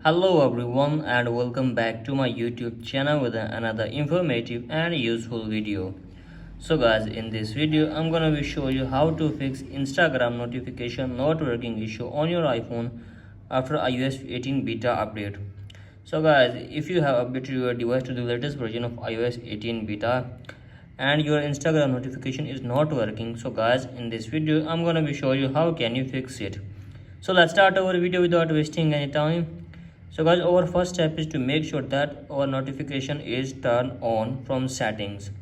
Hello everyone and welcome back to my YouTube channel with another informative and useful video. So guys, in this video I'm gonna be show you how to fix Instagram notification not working issue on your iPhone after iOS 18 beta update. So guys, if you have updated your device to the latest version of iOS 18 beta and your Instagram notification is not working, so guys, in this video I'm gonna be show you how can you fix it. So let's start our video without wasting any time. So guys, our first step is to make sure that our notification is turned on from settings.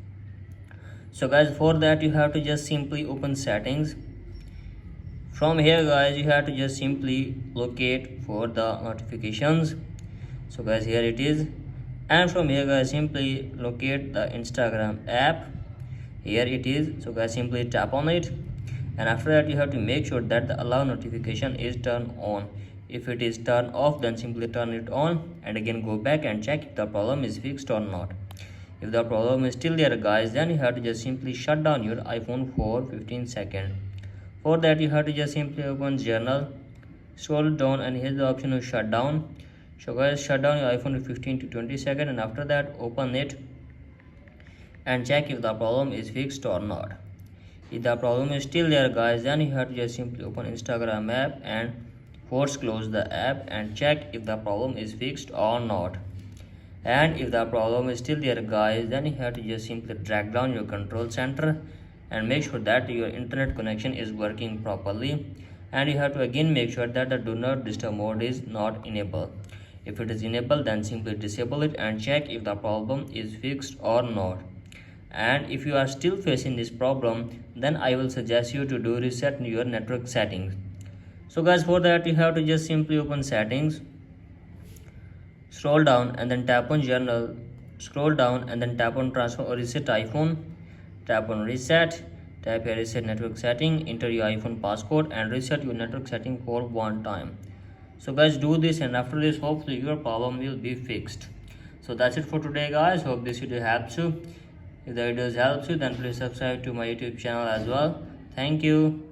So guys, for that you have to just simply open settings. From here guys, you have to just simply locate for the notifications. So guys, here it is. And from here guys, simply locate the Instagram app. Here it is. So guys, simply tap on it. And after that you have to make sure that the allow notification is turned on. If it is turned off, then simply turn it on and again go back and check if the problem is fixed or not. If the problem is still there guys, then you have to just simply shut down your iPhone for 15 seconds. For that you have to just simply open journal, scroll down and here's the option of shut down. So guys, shut down your iPhone for 15 to 20 seconds and after that open it and check if the problem is fixed or not. If the problem is still there guys, then you have to just simply open Instagram app and force close the app and check if the problem is fixed or not. And if the problem is still there guys, then you have to just simply drag down your control center and make sure that your internet connection is working properly, and you have to again make sure that the do not disturb mode is not enabled. If it is enabled, then simply disable it and check if the problem is fixed or not. And if you are still facing this problem, then I will suggest you to do reset your network settings. So guys, for that you have to just simply open settings, scroll down and then tap on journal, scroll down and then tap on transfer or reset iPhone, tap on reset, tap here reset network setting, enter your iPhone passcode and reset your network setting for one time. So guys, do this and after this hopefully your problem will be fixed. So that's it for today guys. Hope this video helps you. If the video helps you, then please subscribe to my YouTube channel as well. Thank you.